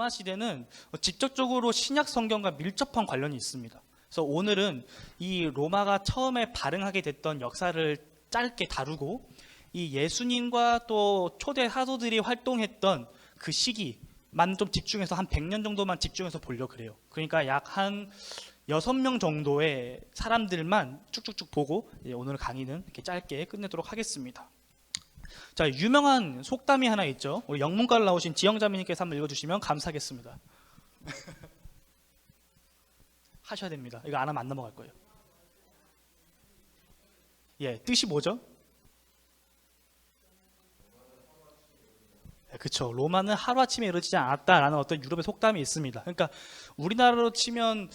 로마 시대는 직접적으로 신약 성경과 밀접한 관련이 있습니다. 그래서 오늘은 이 로마가 처음에 발흥하게 됐던 역사를 짧게 다루고 이 예수님과 또 초대 사도들이 활동했던 그 시기만 좀 집중해서 한 100년 정도만 집중해서 보려고 그래요. 그러니까 약 한 6명 정도의 사람들만 쭉쭉쭉 보고 오늘 강의는 이렇게 짧게 끝내도록 하겠습니다. 자, 유명한 속담이 하나 있죠. 우리 영문과를 나오신 지영자매님께서 한번 읽어주시면 감사하겠습니다. 하셔야 됩니다. 이거 안 하면 안 넘어갈 거예요. 예, 뜻이 뭐죠? 그렇죠. 로마는 하루아침에 이루어지지 않았다라는 어떤 유럽의 속담이 있습니다. 그러니까 우리나라로 치면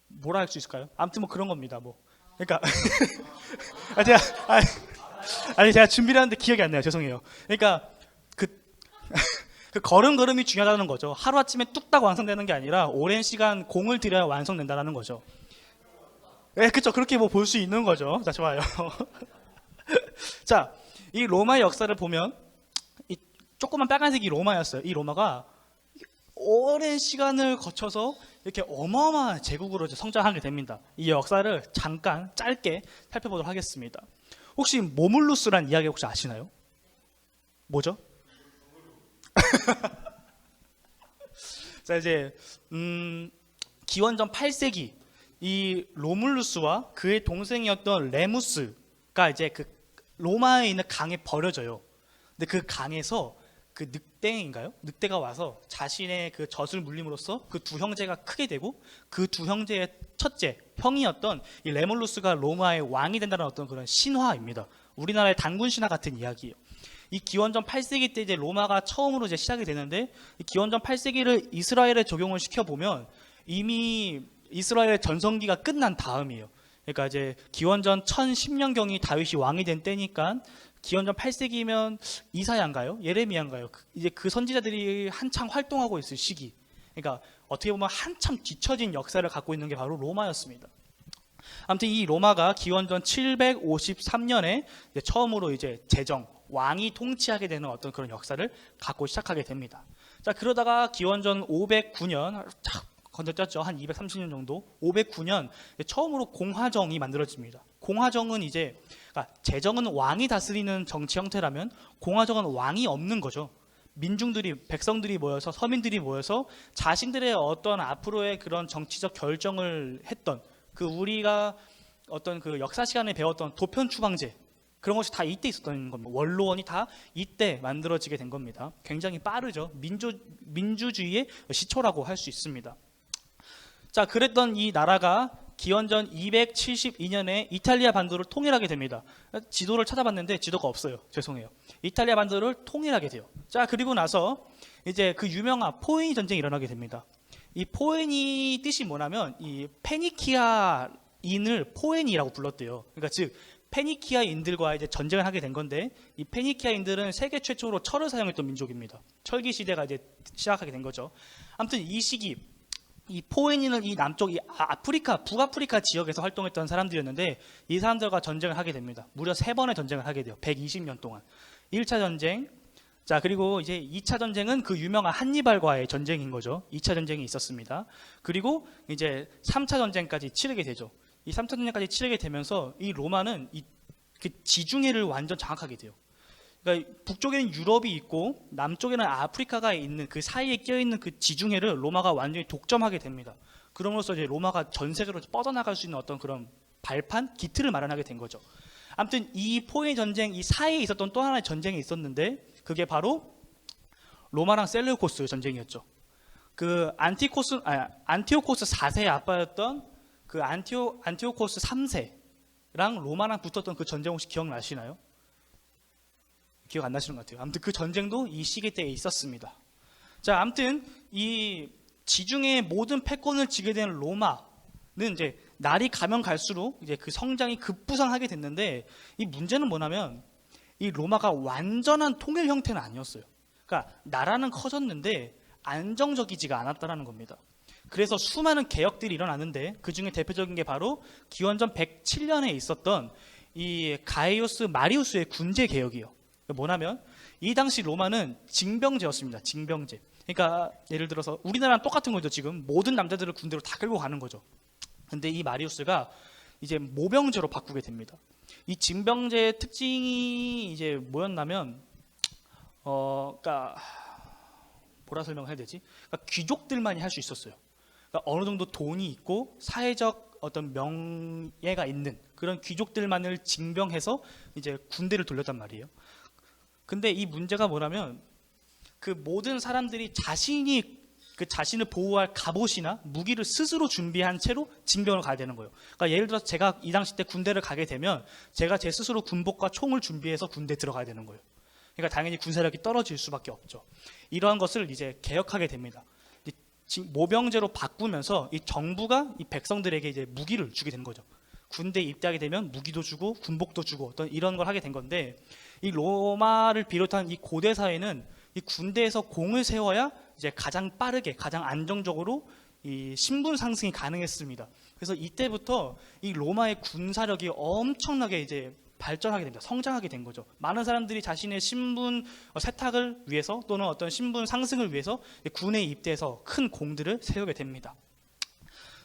뭐라 할 수 있을까요? 아무튼 뭐 그런 겁니다. 뭐 그러니까 제가 준비를 하는데 기억이 안 나요. 죄송해요. 그러니까 그 걸음걸음이 중요하다는 거죠. 하루아침에 뚝딱 완성되는 게 아니라 오랜 시간 공을 들여야 완성된다는 거죠. 네, 그렇죠. 그렇게 뭐 볼 수 있는 거죠. 자, 좋아요. 자, 이 로마의 역사를 보면 이 조그만 빨간색이 로마였어요. 이 로마가 오랜 시간을 거쳐서 이렇게 어마어마한 제국으로 성장하게 됩니다. 이 역사를 잠깐 짧게 살펴보도록 하겠습니다. 혹시 모물루스란 이야기 혹시 아시나요? 뭐죠? 자, 이제 기원전 8세기 이 로물루스와 그의 동생이었던 레무스가 이제 그 로마에 있는 강에 버려져요. 근데 그 강에서 그 늑대인가요? 늑대가 와서 자신의 그 젖을 물림으로써 그 두 형제가 크게 되고 그 두 형제의 첫째 형이었던 이 레몰루스가 로마의 왕이 된다는 어떤 그런 신화입니다. 우리나라의 단군 신화 같은 이야기예요. 이 기원전 8세기 때 이제 로마가 처음으로 이제 시작이 되는데 이 기원전 8세기를 이스라엘에 적용을 시켜 보면 이미 이스라엘의 전성기가 끝난 다음이에요. 그러니까 이제 기원전 1010년경이 다윗이 왕이 된 때니까 기원전 8세기면 이사야인가요? 예레미야인가요? 이제 그 선지자들이 한창 활동하고 있을 시기. 그러니까 어떻게 보면 한참 뒤처진 역사를 갖고 있는 게 바로 로마였습니다. 아무튼 이 로마가 기원전 753년에 이제 처음으로 이제 왕이 통치하게 되는 어떤 그런 역사를 갖고 시작하게 됩니다. 자, 그러다가 기원전 509년 건너뛰었죠. 한 230년 정도. 509년 처음으로 공화정이 만들어집니다. 공화정은 이제 그러니까 제정은 왕이 다스리는 정치 형태라면 공화정은 왕이 없는 거죠. 백성들이 모여서 서민들이 모여서 자신들의 어떤 앞으로의 그런 정치적 결정을 했던 그 우리가 어떤 그 역사 시간에 배웠던 도편 추방제 그런 것이 다 이때 있었던 겁니다. 원로원이 다 이때 만들어지게 된 겁니다. 굉장히 빠르죠. 민주주의의 시초라고 할 수 있습니다. 자, 그랬던 이 나라가 기원전 272년에 이탈리아 반도를 통일하게 됩니다. 지도를 찾아봤는데 지도가 없어요. 죄송해요. 이탈리아 반도를 통일하게 돼요. 자, 그리고 나서 이제 그 유명한 포에니 전쟁이 일어나게 됩니다. 이 포에니 뜻이 뭐냐면 이 페니키아인을 포에니라고 불렀대요. 그러니까 즉 페니키아인들과 이제 전쟁을 하게 된 건데 이 페니키아인들은 세계 최초로 철을 사용했던 민족입니다. 철기 시대가 이제 시작하게 된 거죠. 아무튼 이 시기 이 포에니는 이 남쪽 이 아프리카 북아프리카 지역에서 활동했던 사람들이었는데 이 사람들과 전쟁을 하게 됩니다. 무려 3번의 전쟁을 하게 돼요. 120년 동안. 1차 전쟁, 자, 그리고 이제 2차 전쟁은 그 유명한 한니발과의 전쟁인 거죠. 2차 전쟁이 있었습니다. 그리고 이제 3차 전쟁까지 치르게 되죠. 이 3차 전쟁까지 치르게 되면서 이 로마는 그 지중해를 완전 장악하게 돼요. 그러니까 북쪽에는 유럽이 있고 남쪽에는 아프리카가 있는 그 사이에 끼어있는 그 지중해를 로마가 완전히 독점하게 됩니다. 그럼으로써 이제 로마가 전 세계로 뻗어나갈 수 있는 어떤 그런 발판, 기틀을 마련하게 된 거죠. 아무튼 이 포에니 전쟁, 이 사이에 있었던 또 하나의 전쟁이 있었는데 그게 바로 로마랑 셀루코스 전쟁이었죠. 그 안티오코스 4세의 아빠였던 그 안티오코스 3세랑 로마랑 붙었던 그 전쟁 혹시 기억나시나요? 기억 안 나시는 것 같아요. 아무튼 그 전쟁도 이 시기 때에 있었습니다. 자, 아무튼 이 지중해의 모든 패권을 쥐게 된 로마는 이제 날이 가면 갈수록 이제 그 성장이 급부상하게 됐는데 이 문제는 뭐냐면 이 로마가 완전한 통일 형태는 아니었어요. 그러니까 나라는 커졌는데 안정적이지가 않았다는 겁니다. 그래서 수많은 개혁들이 일어나는데 그 중에 대표적인 게 바로 기원전 107년에 있었던 이 가이우스 마리우스의 군제 개혁이에요. 뭐냐면 이 당시 로마는 징병제였습니다. 징병제. 그러니까 예를 들어서 우리나라랑 똑같은 거죠. 지금 모든 남자들을 군대로 다 끌고 가는 거죠. 근데 이 마리우스가 이제 모병제로 바꾸게 됩니다. 이 징병제의 특징이 이제 뭐였냐면 그러니까 뭐라 설명해야 되지? 그러니까 귀족들만이 할 수 있었어요. 그러니까 어느 정도 돈이 있고 사회적 어떤 명예가 있는 그런 귀족들만을 징병해서 이제 군대를 돌렸단 말이에요. 근데 이 문제가 뭐냐면 그 모든 사람들이 자신이 그 자신을 보호할 갑옷이나 무기를 스스로 준비한 채로 징병을 가야 되는 거예요. 그러니까 예를 들어서 제가 이 당시 때 군대를 가게 되면 제가 제 스스로 군복과 총을 준비해서 군대에 들어가야 되는 거예요. 그러니까 당연히 군사력이 떨어질 수밖에 없죠. 이러한 것을 이제 개혁하게 됩니다. 모병제로 바꾸면서 이 정부가 이 백성들에게 이제 무기를 주게 된 거죠. 군대에 입대하게 되면 무기도 주고 군복도 주고 어떤 이런 걸 하게 된 건데, 이 로마를 비롯한 이 고대 사회는 이 군대에서 공을 세워야 이제 가장 빠르게 가장 안정적으로 이 신분 상승이 가능했습니다. 그래서 이때부터 이 로마의 군사력이 엄청나게 이제 발전하게 됩니다. 성장하게 된 거죠. 많은 사람들이 자신의 신분 세탁을 위해서 또는 어떤 신분 상승을 위해서 군에 입대해서 큰 공들을 세우게 됩니다.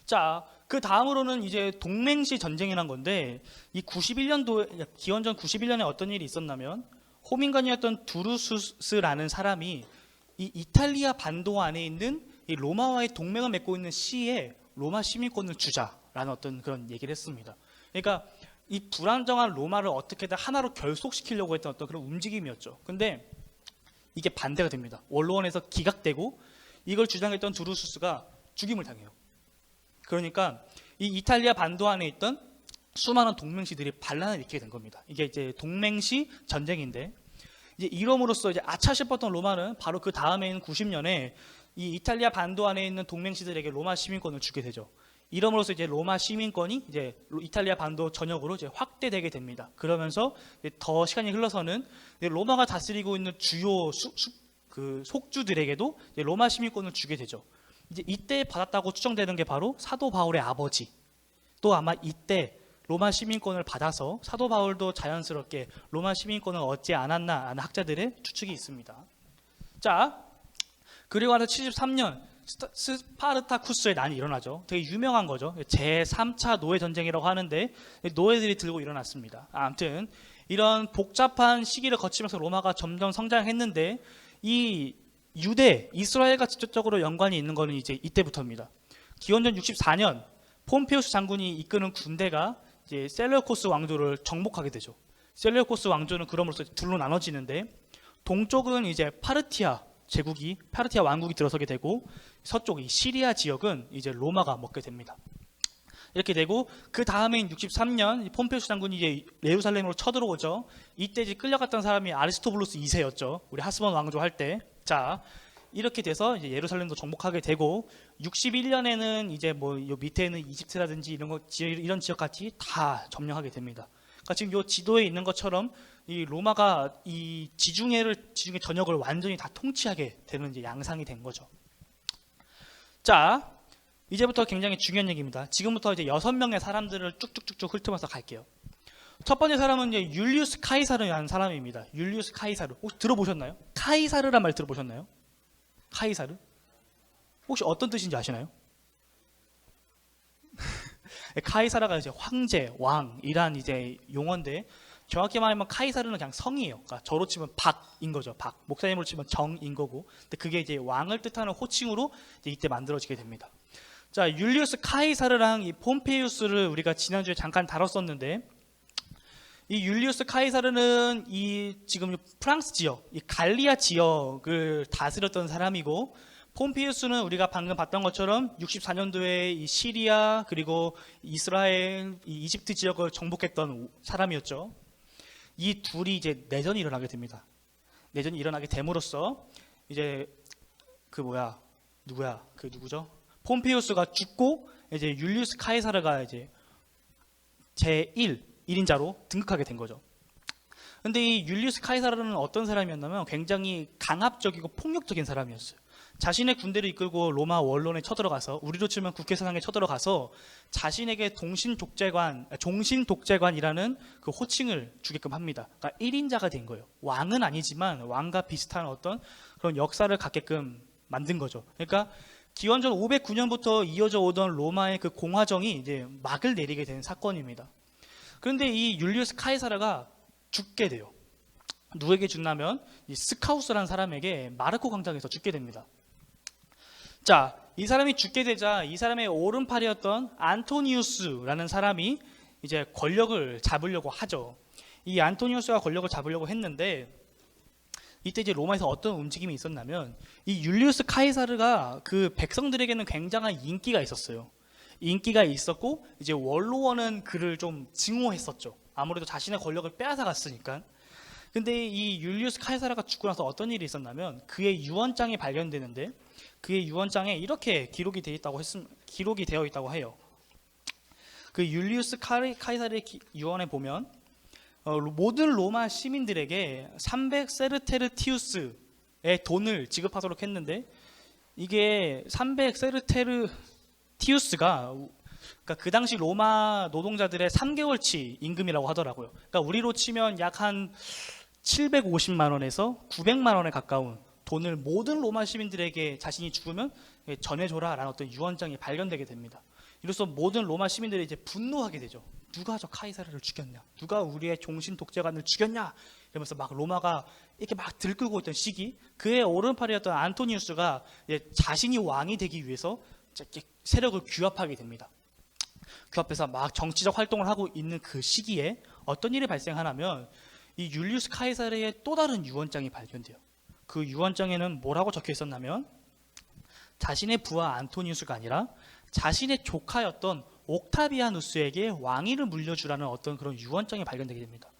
자, 그 다음으로는 이제 동맹시 전쟁이란 건데, 이 91년도 기원전 91년에 어떤 일이 있었냐면 호민관이었던 두루수스라는 사람이 이 이탈리아 반도 안에 있는 이 로마와의 동맹을 맺고 있는 시에 로마 시민권을 주자라는 어떤 그런 얘기를 했습니다. 그러니까 이 불안정한 로마를 어떻게든 하나로 결속시키려고 했던 어떤 그런 움직임이었죠. 근데 이게 반대가 됩니다. 원로원에서 기각되고 이걸 주장했던 두루수스가 죽임을 당해요. 그러니까 이 이탈리아 반도 안에 있던 수많은 동맹시들이 반란을 일으키게 된 겁니다. 이게 이제 동맹시 전쟁인데, 이제 이름으로써 이제 아차 싶었던 로마는 바로 그 다음에인 90년에 이 이탈리아 반도 안에 있는 동맹시들에게 로마 시민권을 주게 되죠. 이름으로써 이제 로마 시민권이 이제 이탈리아 반도 전역으로 이제 확대되게 됩니다. 그러면서 더 시간이 흘러서는 로마가 다스리고 있는 주요 그 속주들에게도 이제 로마 시민권을 주게 되죠. 이제 이때 받았다고 추정되는 게 바로 사도 바울의 아버지, 또 아마 이때 로마 시민권을 받아서 사도 바울도 자연스럽게 로마 시민권을 얻지 않았나 하는 학자들의 추측이 있습니다. 자, 그리고 나서 73년 스파르타쿠스의 난이 일어나죠. 되게 유명한 거죠. 제3차 노예 전쟁이라고 하는데 노예들이 들고 일어났습니다. 아무튼 이런 복잡한 시기를 거치면서 로마가 점점 성장했는데, 이 유대, 이스라엘과 직접적으로 연관이 있는 것은 이제 이때부터입니다. 기원전 64년 폼페이우스 장군이 이끄는 군대가 이제 셀레우코스 왕조를 정복하게 되죠. 셀레우코스 왕조는 그럼으로써 둘로 나눠지는데, 동쪽은 이제 파르티아 왕국이 들어서게 되고, 서쪽 이 시리아 지역은 이제 로마가 먹게 됩니다. 이렇게 되고 그 다음에인 63년 폼페이우스 장군이 이제 예루살렘으로 쳐들어오죠. 이때 이제 끌려갔던 사람이 아리스토블루스 2세였죠. 우리 하스본 왕조 할 때. 자, 이렇게 돼서 이제 예루살렘도 정복하게 되고, 61년에는 이제 뭐 요 밑에는 이집트라든지 이런 지역까지 다 점령하게 됩니다. 그러니까 지금 요 지도에 있는 것처럼 이 로마가 이 지중해 전역을 완전히 다 통치하게 되는 이제 양상이 된 거죠. 자, 이제부터 굉장히 중요한 얘기입니다. 지금부터 이제 6명의 사람들을 쭉쭉쭉쭉 훑으면서 갈게요. 첫 번째 사람은 이제 율리우스 카이사르라는 사람입니다. 율리우스 카이사르. 혹시 들어보셨나요? 카이사르란 말 들어보셨나요? 카이사르? 혹시 어떤 뜻인지 아시나요? 카이사르가 이제 황제, 왕이란 이제 용어인데, 정확히 말하면 카이사르는 그냥 성이에요. 그러니까 저로 치면 박인 거죠. 박. 목사님으로 치면 정인 거고. 근데 그게 이제 왕을 뜻하는 호칭으로 이제 이때 만들어지게 됩니다. 자, 율리우스 카이사르랑 이 폼페이우스를 우리가 지난주에 잠깐 다뤘었는데, 이 율리우스 카이사르는 이 지금 프랑스 지역, 이 갈리아 지역을 다스렸던 사람이고, 폼페이우스는 우리가 방금 봤던 것처럼 64년도에 이 시리아 그리고 이스라엘, 이 이집트 지역을 정복했던 사람이었죠. 이 둘이 이제 내전이 일어나게 됩니다. 내전이 일어나게 됨으로써 이제 누구죠? 폼페이우스가 죽고 이제 율리우스 카이사르가 이제 제1인자로 등극하게 된 거죠. 근데 이 율리우스 카이사르는 어떤 사람이었냐면 굉장히 강압적이고 폭력적인 사람이었어요. 자신의 군대를 이끌고 로마 원론에 쳐들어가서, 우리로 치면 국회 사상에 쳐들어가서 자신에게 종신독재관이라는 그 호칭을 주게끔 합니다. 그러니까 1인자가 된 거예요. 왕은 아니지만 왕과 비슷한 어떤 그런 역사를 갖게끔 만든 거죠. 그러니까 기원전 509년부터 이어져 오던 로마의 그 공화정이 이제 막을 내리게 된 사건입니다. 그런데 이 율리우스 카이사르가 죽게 돼요. 누구에게 죽냐면 이 스카우스라는 사람에게 마르코 광장에서 죽게 됩니다. 자, 이 사람이 죽게 되자 이 사람의 오른팔이었던 안토니우스라는 사람이 이제 권력을 잡으려고 하죠. 이 안토니우스가 권력을 잡으려고 했는데 이때 이제 로마에서 어떤 움직임이 있었냐면 이 율리우스 카이사르가 그 백성들에게는 굉장한 인기가 있었어요. 인기가 있었고 이제 원로원은 그를 좀 증오했었죠. 아무래도 자신의 권력을 빼앗아 갔으니까. 근데 이 율리우스 카이사르가 죽고 나서 어떤 일이 있었냐면 그의 유언장이 발견되는데 그의 유언장에 이렇게 기록이 되어 있다고 해요. 그 율리우스 카이사르의 유언에 보면 모든 로마 시민들에게 300세르테르티우스의 돈을 지급하도록 했는데 이게 300세르테르티우스가 그러니까 그 당시 로마 노동자들의 3개월치 임금이라고 하더라고요. 그러니까 우리로 치면 약 한 750만 원에서 900만 원에 가까운 돈을 모든 로마 시민들에게 자신이 죽으면 전해줘라라는 어떤 유언장이 발견되게 됩니다. 이로써 모든 로마 시민들이 이제 분노하게 되죠. 누가 저 카이사르를 죽였냐? 누가 우리의 종신 독재관을 죽였냐? 이러면서 막 로마가 이렇게 막 들끓고 있던 시기, 그의 오른팔이었던 안토니우스가 자신이 왕이 되기 위해서 세력을 규합하게 됩니다. 규합해서 막 정치적 활동을 하고 있는 그 시기에 어떤 일이 발생하냐면 이 율리우스 카이사르의 또 다른 유언장이 발견돼요. 그 유언장에는 뭐라고 적혀 있었냐면 자신의 부하 안토니우스가 아니라 자신의 조카였던 옥타비아누스에게 왕위를 물려주라는 어떤 그런 유언장이 발견되게 됩니다.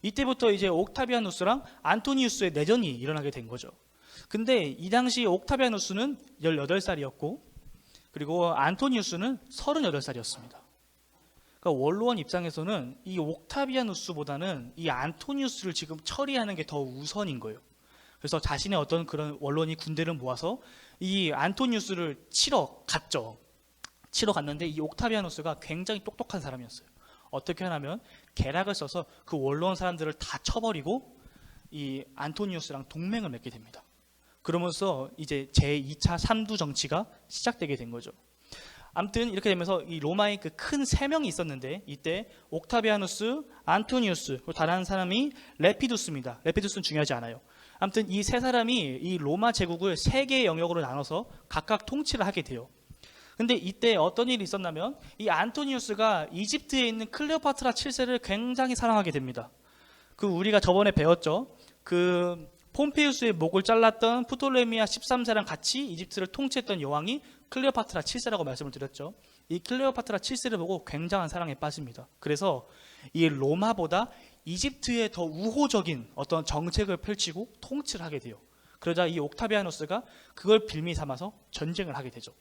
이때부터 이제 옥타비아누스랑 안토니우스의 내전이 일어나게 된 거죠. 근데 이 당시 옥타비아누스는 18살이었고 그리고 안토니우스는 38살이었습니다. 그러니까 원로원 입장에서는 이 옥타비아누스보다는 이 안토니우스를 지금 처리하는 게 더 우선인 거예요. 그래서 자신의 어떤 그런 원로원이 군대를 모아서 이 안토니우스를 치러 갔죠. 치러 갔는데 이 옥타비아누스가 굉장히 똑똑한 사람이었어요. 어떻게 하냐면 계략을 써서 그 원로원 사람들을 다 쳐버리고 이 안토니우스랑 동맹을 맺게 됩니다. 그러면서 이제 제2차 삼두 정치가 시작되게 된 거죠. 아무튼 이렇게 되면서 이 로마에 그 큰 세 명이 있었는데 이때 옥타비아누스, 안토니우스, 그리고 다른 한 사람이 레피두스입니다. 레피두스는 중요하지 않아요. 아무튼 이 세 사람이 이 로마 제국을 세 개의 영역으로 나눠서 각각 통치를 하게 돼요. 근데 이때 어떤 일이 있었냐면 이 안토니우스가 이집트에 있는 클레오파트라 7세를 굉장히 사랑하게 됩니다. 그 우리가 저번에 배웠죠. 그 폼페이우스의 목을 잘랐던 프톨레미아 13세랑 같이 이집트를 통치했던 여왕이 클레오파트라 7세라고 말씀을 드렸죠. 이 클레오파트라 7세를 보고 굉장한 사랑에 빠집니다. 그래서 이 로마보다 이집트에 더 우호적인 어떤 정책을 펼치고 통치를 하게 돼요. 그러자 이 옥타비아누스가 그걸 빌미 삼아서 전쟁을 하게 되죠.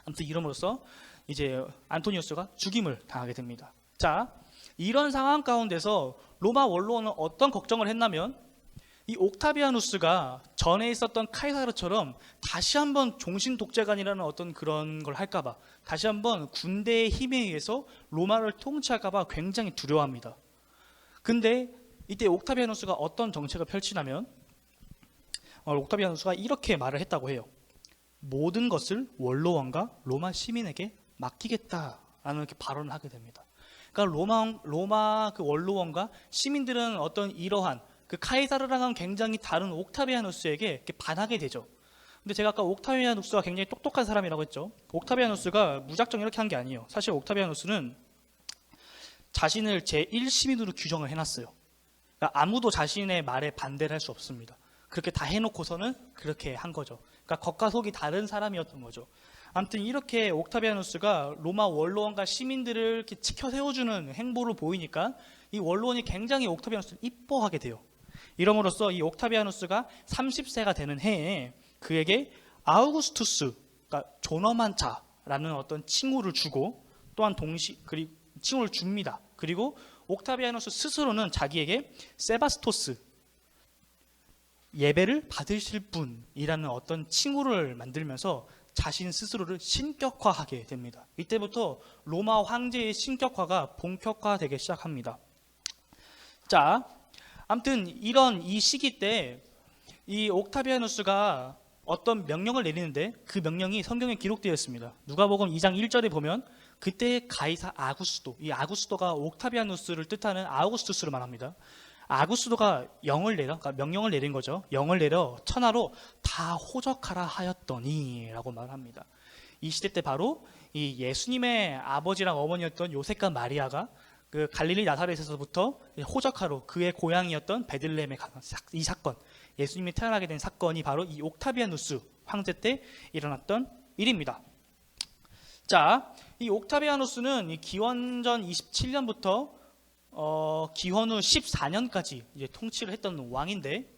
아무튼 이름으로써 이제 안토니우스가 죽임을 당하게 됩니다. 자, 이런 상황 가운데서 로마 원로원은 어떤 걱정을 했냐면 이 옥타비아누스가 전에 있었던 카이사르처럼 다시 한번 종신 독재관이라는 어떤 그런 걸 할까봐, 다시 한번 군대의 힘에 의해서 로마를 통치할까봐 굉장히 두려워합니다. 근데 이때 옥타비아누스가 어떤 정책을 펼치냐면 옥타비아누스가 이렇게 말을 했다고 해요. 모든 것을 원로원과 로마 시민에게 맡기겠다라는 이렇게 발언을 하게 됩니다. 그러니까 로마 그 원로원과 시민들은 어떤 이러한 그 카이사르랑은 굉장히 다른 옥타비아누스에게 이렇게 반하게 되죠. 근데 제가 아까 옥타비아누스가 굉장히 똑똑한 사람이라고 했죠. 옥타비아누스가 무작정 이렇게 한 게 아니에요. 사실 옥타비아누스는 자신을 제1시민으로 규정을 해놨어요. 그러니까 아무도 자신의 말에 반대를 할 수 없습니다. 그렇게 다 해놓고서는 그렇게 한 거죠. 그러니까 겉과 속이 다른 사람이었던 거죠. 아무튼 이렇게 옥타비아누스가 로마 원로원과 시민들을 이렇게 지켜 세워주는 행보를 보이니까 이 원로원이 굉장히 옥타비아누스를 이뻐하게 돼요. 이러므로써 이 옥타비아누스가 30세가 되는 해에 그에게 아우구스투스, 그러니까 존엄한 자라는 어떤 칭호를 주고 또한 그리고 칭호를 줍니다. 그리고 옥타비아누스 스스로는 자기에게 세바스토스, 예배를 받으실 분이라는 어떤 칭호를 만들면서 자신 스스로를 신격화하게 됩니다. 이때부터 로마 황제의 신격화가 본격화되기 시작합니다. 자, 아무튼 이런 이 시기 때 이 옥타비아누스가 어떤 명령을 내리는데 그 명령이 성경에 기록되어 있습니다. 누가복음 2장 1절에 보면 그때 가이사 아구스도, 이 아구스도가 옥타비아누스를 뜻하는 아우구스투스를 말합니다. 아구스도가 영을 내려, 그러니까 명령을 내린 거죠. 영을 내려 천하로 다 호적하라 하였더니 라고 말합니다. 이 시대 때 바로 이 예수님의 아버지랑 어머니였던 요셉과 마리아가 그 갈릴리 나사렛에서부터 호적하로 그의 고향이었던 베들레헴에 가는 이 사건, 예수님이 태어나게 된 사건이 바로 이 옥타비아누스 황제 때 일어났던 일입니다. 자, 이 옥타비아누스는 이 기원전 27년부터 기원 후 14년까지 이제 통치를 했던 왕인데,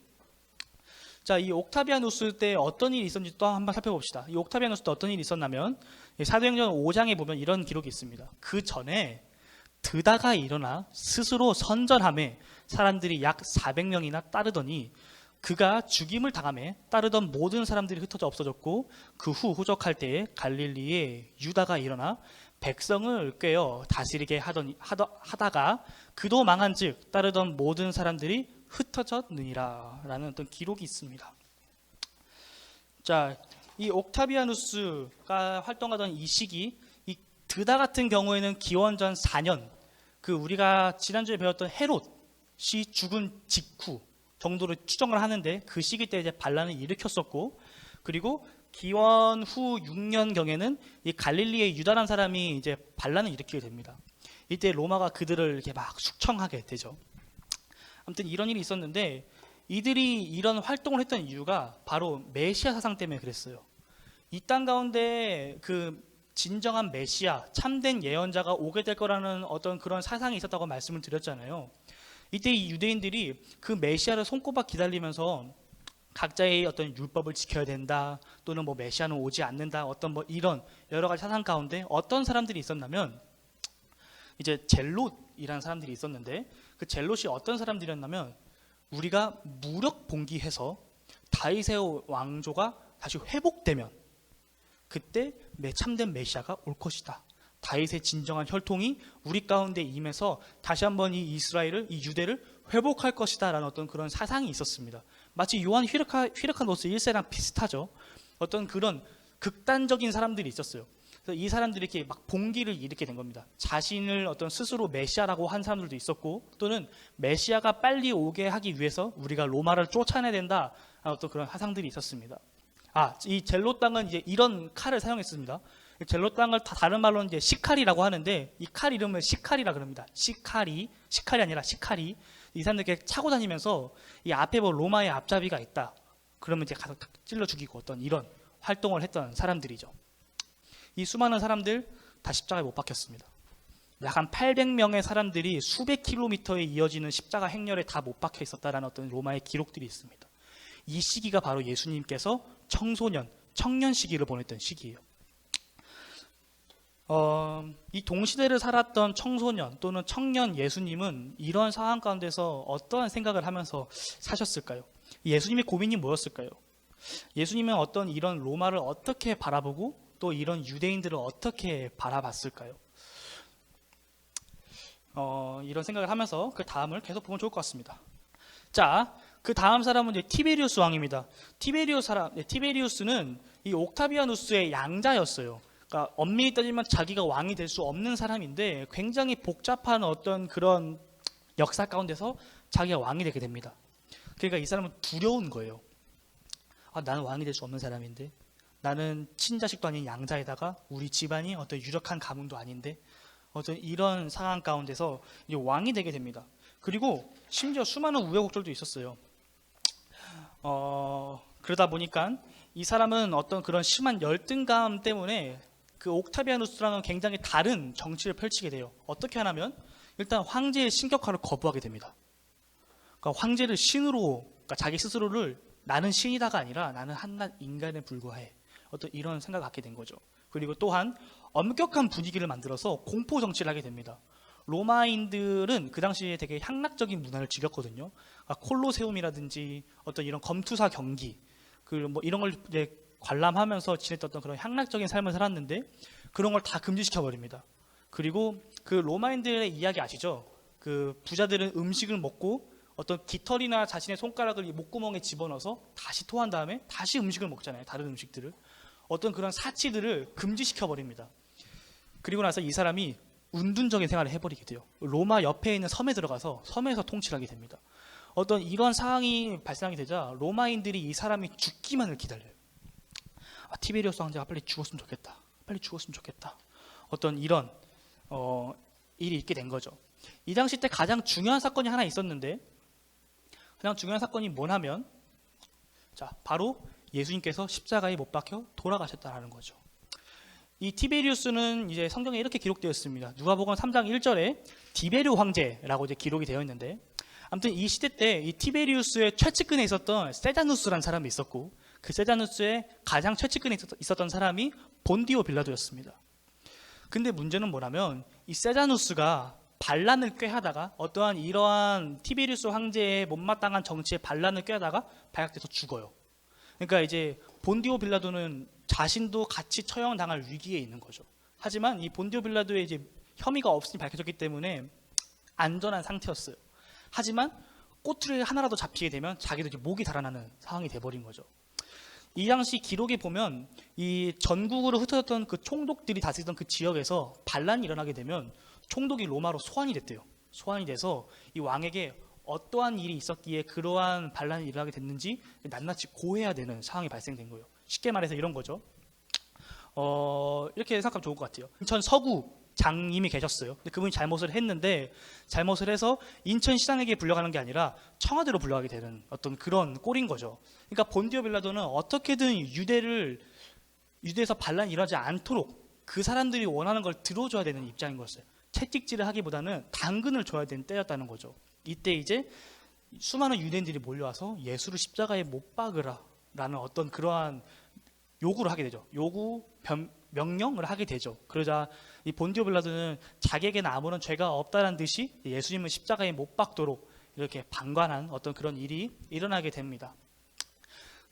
자, 이 옥타비아누스 때 어떤 일이 있었는지 또 한번 살펴봅시다. 이 옥타비아누스 때 어떤 일이 있었냐면 사도행전 5장에 보면 이런 기록이 있습니다. 그 전에 드다가 일어나 스스로 선전함에 사람들이 약 400명이나 따르더니 그가 죽임을 당함에 따르던 모든 사람들이 흩어져 없어졌고, 그 후 호적할 때에 갈릴리에 유다가 일어나 백성을 꿰어 다스리게 하다가 그도 망한즉 따르던 모든 사람들이 흩어졌느니라 라는 어떤 기록이 있습니다. 자, 이 옥타비아누스가 활동하던 이 시기, 이 드다 같은 경우에는 기원전 4년, 그 우리가 지난주에 배웠던 헤롯이 죽은 직후 정도로 추정을 하는데, 그 시기 때 이제 반란을 일으켰었고, 그리고 기원 후 6년경에는 이 갈릴리의 유다라는 사람이 이제 반란을 일으키게 됩니다. 이때 로마가 그들을 이렇게 막 숙청하게 되죠. 아무튼 이런 일이 있었는데, 이들이 이런 활동을 했던 이유가 바로 메시아 사상 때문에 그랬어요. 이 땅 가운데 그 진정한 메시아, 참된 예언자가 오게 될 거라는 어떤 그런 사상이 있었다고 말씀을 드렸잖아요. 이때 이 유대인들이 그 메시아를 손꼽아 기다리면서 각자의 어떤 율법을 지켜야 된다, 또는 뭐 메시아는 오지 않는다, 어떤 뭐 이런 여러 가지 사상 가운데 어떤 사람들이 있었냐면, 이제 젤롯이라는 사람들이 있었는데, 그 젤롯이 어떤 사람들이었냐면, 우리가 무력 봉기해서 다윗의 왕조가 다시 회복되면 그때 참된 메시아가 올 것이다. 다윗의 진정한 혈통이 우리 가운데 임해서 다시 한번 이 이스라엘을, 이 유대를 회복할 것이다 라는 어떤 그런 사상이 있었습니다. 마치 요한 휘르카노스 1세랑 비슷하죠. 어떤 그런 극단적인 사람들이 있었어요. 그래서 이 사람들이 이렇게 막 봉기를 일으키게 된 겁니다. 자신을 어떤 스스로 메시아라고 한 사람들도 있었고, 또는 메시아가 빨리 오게 하기 위해서 우리가 로마를 쫓아내야 된다 라는 어떤 그런 사상들이 있었습니다. 이 젤롯 땅은 이제 이런 칼을 사용했습니다. 젤롯 땅을 다른 말로는 이제 시칼이라고 하는데, 이 칼 이름을 시칼이라 그럽니다. 시칼이 아니라 시칼이. 이 사람들께 차고 다니면서 이 앞에 뭐 로마의 앞잡이가 있다, 그러면 이제 가서 찔러 죽이고 어떤 이런 활동을 했던 사람들이죠. 이 수많은 사람들 다 십자가에 못 박혔습니다. 약 한 800명의 사람들이 수백 킬로미터에 이어지는 십자가 행렬에 다 못 박혀 있었다라는 어떤 로마의 기록들이 있습니다. 이 시기가 바로 예수님께서 청년 시기를 보냈던 시기예요. 이 동시대를 살았던 청소년 또는 청년 예수님은 이런 상황 가운데서 어떠한 생각을 하면서 사셨을까요? 예수님의 고민이 뭐였을까요? 예수님은 어떤 이런 로마를 어떻게 바라보고 또 이런 유대인들을 어떻게 바라봤을까요? 이런 생각을 하면서 그 다음을 계속 보면 좋을 것 같습니다. 자, 그 다음 사람은 이제 티베리우스 왕입니다. 티베리우스는 이 옥타비아누스의 양자였어요. 그러니까 엄밀히 따지면 자기가 왕이 될 수 없는 사람인데, 굉장히 복잡한 어떤 그런 역사 가운데서 자기가 왕이 되게 됩니다. 그러니까 이 사람은 두려운 거예요. 나는 왕이 될 수 없는 사람인데, 나는 친자식도 아닌 양자에다가 우리 집안이 어떤 유력한 가문도 아닌데, 어떤 이런 상황 가운데서 이제 왕이 되게 됩니다. 그리고 심지어 수많은 우여곡절도 있었어요. 그러다 보니까 이 사람은 어떤 그런 심한 열등감 때문에 그 옥타비아누스랑은 굉장히 다른 정치를 펼치게 돼요. 어떻게 하냐면, 일단 황제의 신격화를 거부하게 됩니다. 그러니까 황제를 신으로, 그러니까 자기 스스로를 나는 신이다가 아니라 나는 한낱 인간에 불과해, 어떤 이런 생각을 갖게 된 거죠. 그리고 또한 엄격한 분위기를 만들어서 공포 정치를 하게 됩니다. 로마인들은 그 당시에 되게 향락적인 문화를 즐겼거든요. 그러니까 콜로세움이라든지 어떤 이런 검투사 경기, 뭐 이런 걸 이제 관람하면서 지냈던 그런 향락적인 삶을 살았는데, 그런 걸 다 금지시켜 버립니다. 그리고 그 로마인들의 이야기 아시죠? 그 부자들은 음식을 먹고 어떤 깃털이나 자신의 손가락을 이 목구멍에 집어넣어서 다시 토한 다음에 다시 음식을 먹잖아요. 다른 음식들을. 어떤 그런 사치들을 금지시켜 버립니다. 그리고 나서 이 사람이 운둔적인 생활을 해버리게 돼요. 로마 옆에 있는 섬에 들어가서 섬에서 통치하게 됩니다. 어떤 이런 상황이 발생하게 되자 로마인들이 이 사람이 죽기만을 기다려요. 티베리우스 황제가 빨리 죽었으면 좋겠다. 빨리 죽었으면 좋겠다. 어떤 이런 일이 있게 된 거죠. 이 당시 때 가장 중요한 사건이 하나 있었는데, 가장 중요한 사건이 뭐냐면, 자, 바로 예수님께서 십자가에 못 박혀 돌아가셨다라는 거죠. 이 티베리우스는 이제 성경에 이렇게 기록되어 있습니다. 누가복음 3장 1절에 디베르 황제라고 이제 기록이 되어 있는데, 아무튼 이 시대 때 이 티베리우스의 최측근에 있었던 세자누스라는 사람이 있었고, 그 세자누스의 가장 최측근에 있었던 사람이 본디오 빌라도였습니다. 근데 문제는 뭐냐면 이 세자누스가 반란을 꾀하다가 어떠한 이러한 티베리우스 황제의 못마땅한 정치에 반란을 꾀하다가 발각돼서 죽어요. 그러니까 이제 본디오 빌라도는 자신도 같이 처형당할 위기에 있는 거죠. 하지만 이 본디오 빌라도의 이제 혐의가 없음이 밝혀졌기 때문에 안전한 상태였어요. 하지만 꼬투리를 하나라도 잡히게 되면 자기도 이제 목이 달아나는 상황이 돼버린 거죠. 이 당시 기록에 보면 이 전국으로 흩어졌던 그 총독들이 다스리던 그 지역에서 반란이 일어나게 되면 총독이 로마로 소환이 됐대요. 소환이 돼서 이 왕에게 어떠한 일이 있었기에 그러한 반란이 일어나게 됐는지 낱낱이 고해야 되는 상황이 발생된 거예요. 쉽게 말해서 이런 거죠. 이렇게 생각하면 좋을 것 같아요. 인천 서구 장님이 계셨어요. 근데 그분이 잘못을 했는데, 잘못을 해서 인천시장에게 불려가는 게 아니라 청와대로 불려가게 되는 어떤 그런 꼴인 거죠. 그러니까 본디오 빌라도는 어떻게든 유대에서 반란이 일어나지 않도록 그 사람들이 원하는 걸 들어줘야 되는 입장인 거였어요. 채찍질을 하기보다는 당근을 줘야 되는 때였다는 거죠. 이때 이제 수많은 유대인들이 몰려와서 예수를 십자가에 못 박으라 라는 어떤 그러한 요구를 하게 되죠. 명령을 하게 되죠. 그러자 이 본디오 빌라도는 자기에게는 아무런 죄가 없다는 듯이 예수님을 십자가에 못 박도록 이렇게 방관한 어떤 그런 일이 일어나게 됩니다.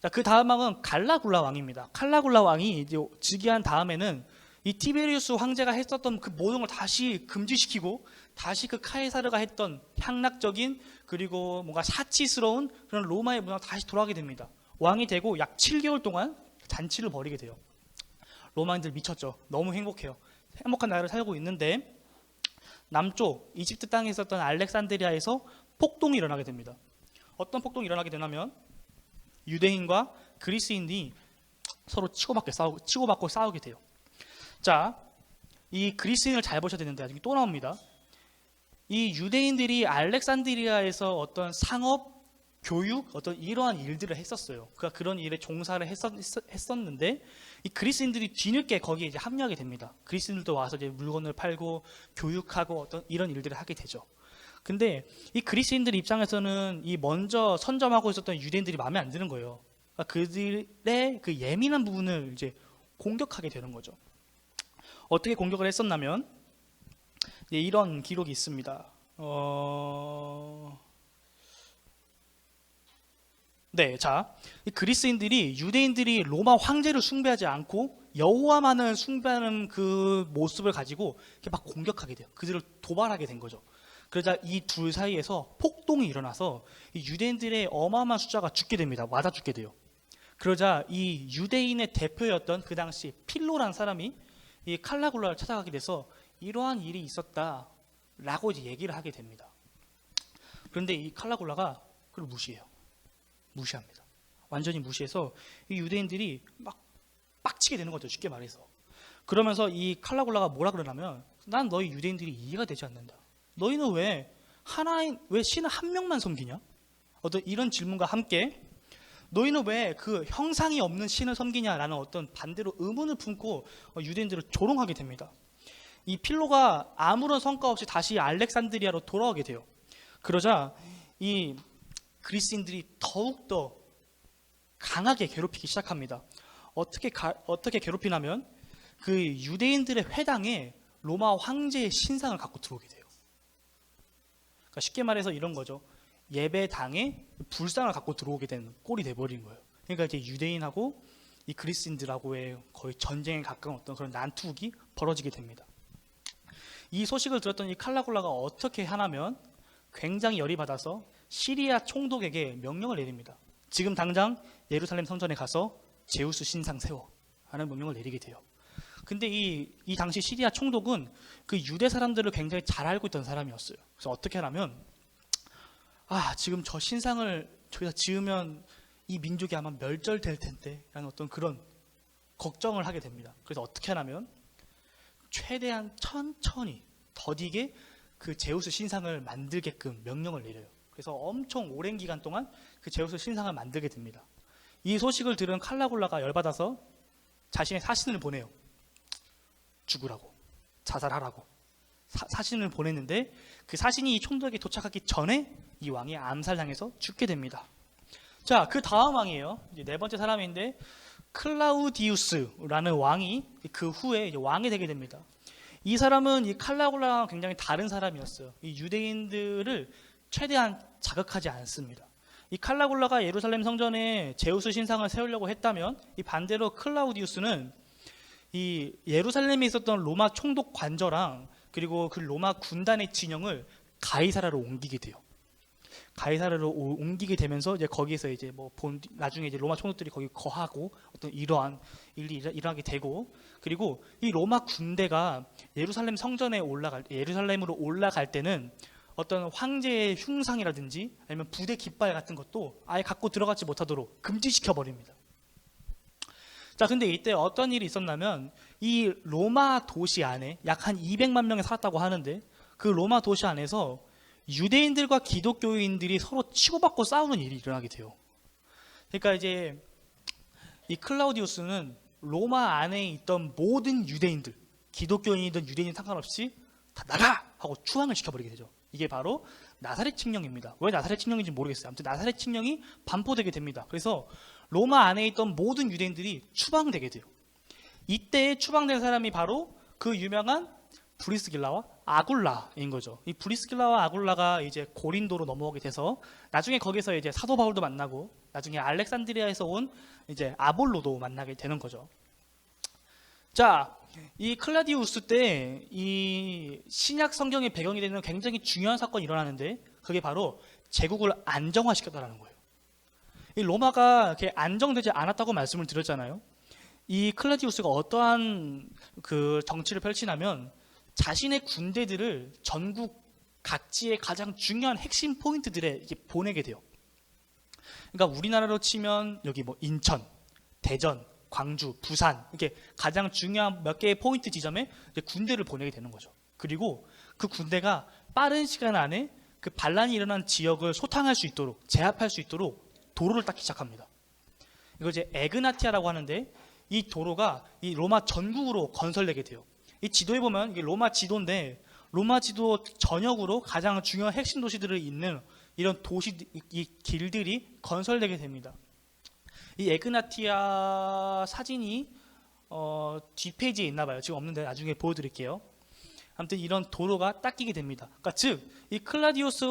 자, 그 다음 왕은 갈라굴라 왕입니다. 갈라굴라 왕이 이제 즉위한 다음에는 이 티베리우스 황제가 했었던 그 모든 걸 다시 금지시키고 다시 그 카이사르가 했던 향락적인 그리고 뭔가 사치스러운 그런 로마의 문화가 다시 돌아가게 됩니다. 왕이 되고 약 7개월 동안 잔치를 벌이게 돼요. 로마인들 미쳤죠. 너무 행복해요. 행복한 나라를 살고 있는데 남쪽 이집트 땅에 있었던 알렉산드리아에서 폭동이 일어나게 됩니다. 어떤 폭동이 일어나게 되냐면 유대인과 그리스인이 서로 치고받고 싸우게 돼요. 자, 이 그리스인을 잘 보셔야 되는데 나중에 또 나옵니다. 이 유대인들이 알렉산드리아에서 어떤 상업, 교육, 어떤 이러한 일들을 했었어요. 그러니까 그런 일에 종사를 했었는데 이 그리스인들이 뒤늦게 거기에 이제 합류하게 됩니다. 그리스인들도 와서 이제 물건을 팔고 교육하고 어떤 이런 일들을 하게 되죠. 근데 이 그리스인들 입장에서는 이 먼저 선점하고 있었던 유대인들이 마음에 안 드는 거예요. 그러니까 그들의 그 예민한 부분을 이제 공격하게 되는 거죠. 어떻게 공격을 했었냐면 이런 기록이 있습니다. 자, 이 그리스인들이 유대인들이 로마 황제를 숭배하지 않고 여호와만을 숭배하는 그 모습을 가지고 이렇게 막 공격하게 돼요. 그들을 도발하게 된 거죠. 그러자 이 둘 사이에서 폭동이 일어나서 이 유대인들의 어마어마한 숫자가 죽게 됩니다. 맞아 죽게 돼요. 그러자 이 유대인의 대표였던 그 당시 필로라는 사람이 이 칼라굴라를 찾아가게 돼서 이러한 일이 있었다라고 이제 얘기를 하게 됩니다. 그런데 이 칼라굴라가 그걸 무시합니다. 완전히 무시해서 이 유대인들이 막 빡치게 되는 거죠. 쉽게 말해서. 그러면서 이 칼라굴라가 뭐라 그러냐면 난 너희 유대인들이 이해가 되지 않는다. 너희는 왜 신을 한 명만 섬기냐? 어떤 이런 질문과 함께 너희는 왜 그 형상이 없는 신을 섬기냐라는 어떤 반대로 의문을 품고 유대인들을 조롱하게 됩니다. 이 필로가 아무런 성과 없이 다시 알렉산드리아로 돌아오게 돼요. 그러자 이 그리스인들이 더욱더 강하게 괴롭히기 시작합니다. 어떻게 괴롭히냐면 그 유대인들의 회당에 로마 황제의 신상을 갖고 들어오게 돼요. 그러니까 쉽게 말해서 이런 거죠. 예배당에 불상을 갖고 들어오게 된 꼴이 돼버린 거예요. 그러니까 이제 유대인하고 이 그리스인들하고의 거의 전쟁에 가까운 어떤 그런 난투극이 벌어지게 됩니다. 이 소식을 들었던 이 칼라굴라가 어떻게 하냐면 굉장히 열이 받아서 시리아 총독에게 명령을 내립니다. 지금 당장 예루살렘 성전에 가서 제우스 신상 세워 하는 명령을 내리게 돼요. 근데 이 당시 시리아 총독은 그 유대 사람들을 굉장히 잘 알고 있던 사람이었어요. 그래서 어떻게 하냐면 지금 저 신상을 저기다 지으면 이 민족이 아마 멸절될 텐데 라는 어떤 그런 걱정을 하게 됩니다. 그래서 어떻게 하냐면 최대한 천천히 더디게 그 제우스 신상을 만들게끔 명령을 내려요. 그래서 엄청 오랜 기간 동안 그 제우스 신상을 만들게 됩니다. 이 소식을 들은 칼라굴라가 열받아서 자신의 사신을 보내요. 죽으라고, 자살하라고 사신을 보냈는데 그 사신이 이 총독에게 도착하기 전에 이 왕이 암살당해서 죽게 됩니다. 자, 그 다음 왕이에요. 이제 네 번째 사람인데 클라우디우스라는 왕이 그 후에 이제 왕이 되게 됩니다. 이 사람은 이 칼라굴라랑 굉장히 다른 사람이었어요. 이 유대인들을 최대한 자극하지 않습니다. 이 칼라굴라가 예루살렘 성전에 제우스 신상을 세우려고 했다면 이 반대로 클라우디우스는 이 예루살렘에 있었던 로마 총독 관저랑 그리고 그 로마 군단의 진영을 가이사라로 옮기게 돼요. 가이사라로 옮기게 되면서 이제 거기에서 이제 나중에 이제 로마 총독들이 거기 거하고 어떤 이러한 일이 일어나게 되고, 그리고 이 로마 군대가 예루살렘으로 올라갈 때는 어떤 황제의 흉상이라든지 아니면 부대 깃발 같은 것도 아예 갖고 들어가지 못하도록 금지시켜 버립니다. 자, 근데 이때 어떤 일이 있었냐면 이 로마 도시 안에 약 한 200만 명이 살았다고 하는데 그 로마 도시 안에서 유대인들과 기독교인들이 서로 치고받고 싸우는 일이 일어나게 돼요. 그러니까 이제 이 클라우디우스는 로마 안에 있던 모든 유대인들, 기독교인이든 유대인 상관없이 다 나가! 하고 추앙을 시켜버리게 되죠. 이게 바로 나사렛 칙령입니다. 왜 나사렛 칙령인지 모르겠어요. 아무튼 나사렛 칙령이 반포되게 됩니다. 그래서 로마 안에 있던 모든 유대인들이 추방되게 돼요. 이때 추방된 사람이 바로 그 유명한 브리스길라와 아굴라인 거죠. 이 브리스길라와 아굴라가 이제 고린도로 넘어오게 돼서 나중에 거기서 이제 사도 바울도 만나고 나중에 알렉산드리아에서 온 이제 아볼로도 만나게 되는 거죠. 자, 이 클라디우스 때 이 신약 성경의 배경이 되는 굉장히 중요한 사건이 일어나는데 그게 바로 제국을 안정화시켰다라는 거예요. 이 로마가 이렇게 안정되지 않았다고 말씀을 드렸잖아요. 이 클라디우스가 어떠한 그 정치를 펼치냐면 자신의 군대들을 전국 각지의 가장 중요한 핵심 포인트들에 이렇게 보내게 돼요. 그러니까 우리나라로 치면 여기 인천, 대전, 광주, 부산 이렇게 가장 중요한 몇 개의 포인트 지점에 이제 군대를 보내게 되는 거죠. 그리고 그 군대가 빠른 시간 안에 그 반란이 일어난 지역을 소탕할 수 있도록 제압할 수 있도록 도로를 닦기 시작합니다. 이거 이제 에그나티아라고 하는데 이 도로가 이 로마 전국으로 건설되게 돼요. 이 지도에 보면 이게 로마 지도인데 로마 지도 전역으로 가장 중요한 핵심 도시들을 잇는 이런 이 길들이 건설되게 됩니다. 이 에그나티아 사진이 뒷페이지에 있나 봐요. 지금 없는데 나중에 보여드릴게요. 아무튼 이런 도로가 닦이게 됩니다. 그러니까 즉 이 클라디우스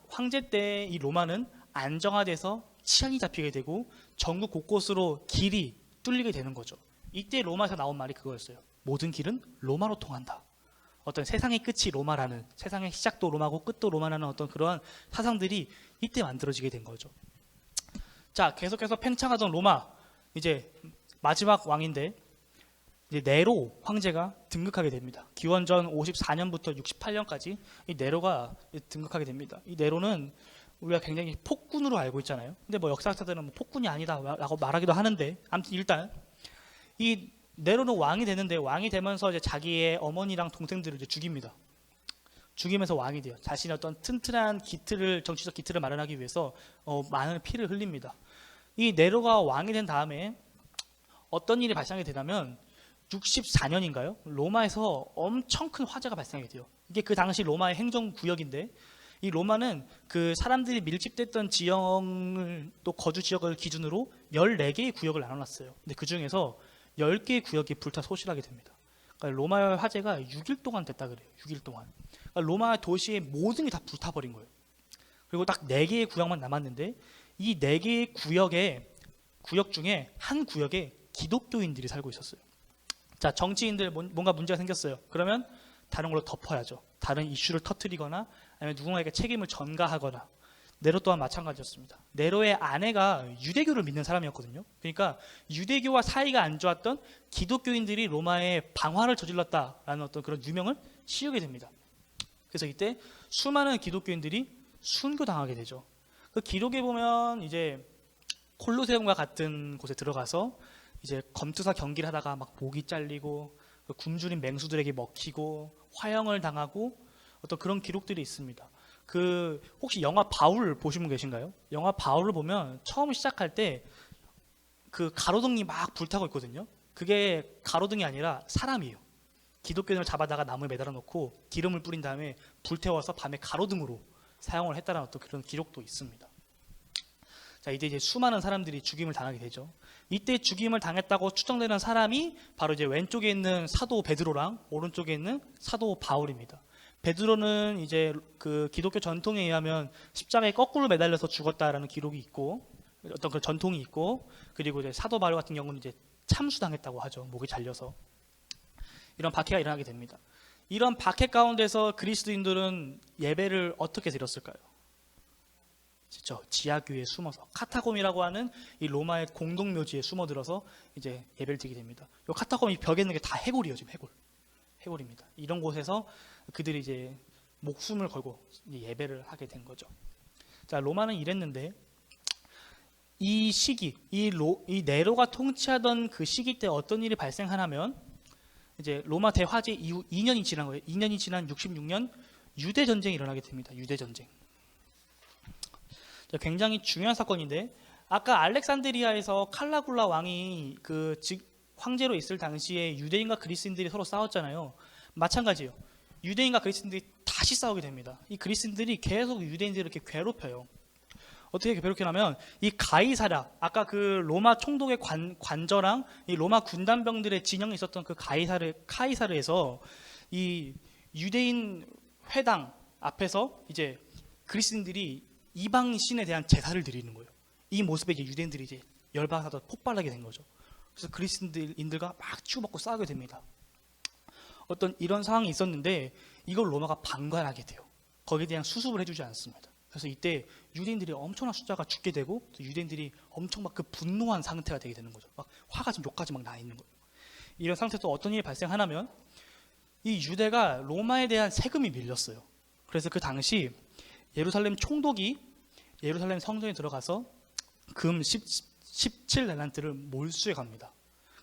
황제 때 이 로마는 안정화돼서 치안이 잡히게 되고 전국 곳곳으로 길이 뚫리게 되는 거죠. 이때 로마에서 나온 말이 그거였어요. 모든 길은 로마로 통한다. 어떤 세상의 끝이 로마라는, 세상의 시작도 로마고 끝도 로마라는 어떤 그러한 사상들이 이때 만들어지게 된 거죠. 자, 계속해서 팽창하던 로마, 이제 마지막 왕인데 이제 네로 황제가 등극하게 됩니다. 기원전 54년부터 68년까지 이 네로가 등극하게 됩니다. 이 네로는 우리가 굉장히 폭군으로 알고 있잖아요. 근데 역사학자들은 폭군이 아니다라고 말하기도 하는데, 아무튼 일단 이 네로는 왕이 되는데 왕이 되면서 이제 자기의 어머니랑 동생들을 이제 죽입니다. 죽이면서 왕이 돼요. 자신의 어떤 튼튼한 정치적 기틀을 마련하기 위해서 많은 피를 흘립니다. 이 네로가 왕이 된 다음에 어떤 일이 발생하게 되냐면 64년인가요? 로마에서 엄청 큰 화재가 발생하게 돼요. 이게 그 당시 로마의 행정구역인데 이 로마는 그 사람들이 밀집됐던 지형을 또 거주 지역을 기준으로 14개의 구역을 나눠놨어요. 근데 그 중에서 10개의 구역이 불타 소실하게 됩니다. 그러니까 로마 화재가 6일 동안 됐다 그래요. 6일 동안. 그러니까 로마 도시의 모든 게 다 불타버린 거예요. 그리고 딱 4개의 구역만 남았는데 이 4개의 구역 중에 한 구역에 기독교인들이 살고 있었어요. 자, 정치인들 뭔가 문제가 생겼어요. 그러면 다른 걸로 덮어야죠. 다른 이슈를 터뜨리거나 아니면 누군가에게 책임을 전가하거나. 네로 또한 마찬가지였습니다. 네로의 아내가 유대교를 믿는 사람이었거든요. 그러니까 유대교와 사이가 안 좋았던 기독교인들이 로마에 방화를 저질렀다라는 어떤 그런 유명을 씌우게 됩니다. 그래서 이때 수많은 기독교인들이 순교당하게 되죠. 그 기록에 보면 이제 콜로세움과 같은 곳에 들어가서 이제 검투사 경기를 하다가 막 목이 잘리고 굶주린 맹수들에게 먹히고 화형을 당하고 어떤 그런 기록들이 있습니다. 그 혹시 영화 바울 보신 분 계신가요? 영화 바울을 보면 처음 시작할 때 그 가로등이 막 불타고 있거든요. 그게 가로등이 아니라 사람이에요. 기독교인을 잡아다가 나무에 매달아 놓고 기름을 뿌린 다음에 불태워서 밤에 가로등으로 사용을 했다는 어떤 그런 기록도 있습니다. 자, 이제 수많은 사람들이 죽임을 당하게 되죠. 이때 죽임을 당했다고 추정되는 사람이 바로 이제 왼쪽에 있는 사도 베드로랑 오른쪽에 있는 사도 바울입니다. 베드로는 이제 그 기독교 전통에 의하면 십자가에 거꾸로 매달려서 죽었다라는 기록이 있고 어떤 그 전통이 있고, 그리고 이제 사도 바울 같은 경우는 이제 참수당했다고 하죠. 목이 잘려서. 이런 박해가 일어나게 됩니다. 이런 박해 가운데서 그리스도인들은 예배를 어떻게 드렸을까요? 그렇죠. 지하교회에 숨어서 카타콤이라고 하는 이 로마의 공동묘지에 숨어들어서 이제 예배를 드리게 됩니다. 이 카타콤이 벽에 있는 게 다 해골이에요. 지금 해골입니다. 이런 곳에서 그들이 이제 목숨을 걸고 예배를 하게 된 거죠. 자, 로마는 이랬는데 이 시기, 이 네로가 통치하던 그 시기 때 어떤 일이 발생하냐면 이제 로마 대화제 이후 2년이 지난 거예요. 2년이 지난 66년 유대 전쟁이 일어나게 됩니다. 유대 전쟁. 굉장히 중요한 사건인데, 아까 알렉산드리아에서 칼라굴라 왕이 그 황제로 있을 당시에 유대인과 그리스인들이 서로 싸웠잖아요. 마찬가지예요. 유대인과 그리스인들이 다시 싸우게 됩니다. 이 그리스인들이 계속 유대인들을 이렇게 괴롭혀요. 어떻게 괴롭히냐면 이 가이사랴, 아까 그 로마 총독의 관저랑 이 로마 군단병들의 진영에 있었던 그 카이사르에서 이 유대인 회당 앞에서 이제 그리스인들이 이방 신에 대한 제사를 드리는 거예요. 이 모습에 이제 유대인들이 이제 열받아서 폭발하게 된 거죠. 그래서 그리스인들과 막 치고받고 싸우게 됩니다. 어떤 이런 상황이 있었는데 이걸 로마가 방관하게 돼요. 거기에 대한 수습을 해주지 않습니다. 그래서 이때 유대인들이 엄청난 숫자가 죽게 되고 유대인들이 엄청 막 그 분노한 상태가 되게 되는 거죠. 막 화가 지금 욕까지 막 나 있는 거예요. 이런 상태에서 어떤 일이 발생하냐면 이 유대가 로마에 대한 세금이 밀렸어요. 그래서 그 당시 예루살렘 총독이 예루살렘 성전에 들어가서 금 17달란트를 몰수해 갑니다.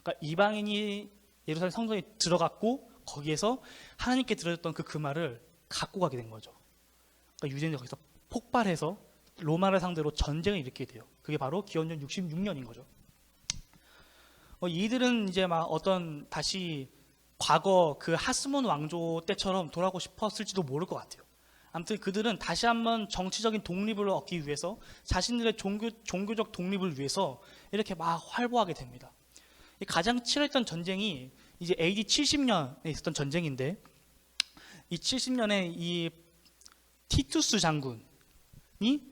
그러니까 이방인이 예루살렘 성전에 들어갔고 거기에서 하나님께 드렸던 그 금화를 갖고 가게 된 거죠. 그러니까 유대인들이 거기서 폭발해서 로마를 상대로 전쟁을 일으키게 돼요. 그게 바로 기원전 66년인 거죠. 이들은 이제 막 어떤 다시 과거 그 하스몬 왕조 때처럼 돌아가고 싶었을지도 모를 것 같아요. 아무튼 그들은 다시 한번 정치적인 독립을 얻기 위해서 자신들의 종교적 독립을 위해서 이렇게 막 활보하게 됩니다. 가장 치열했던 전쟁이 이제 AD 70년에 있었던 전쟁인데, 이 70년에 이 티투스 장군이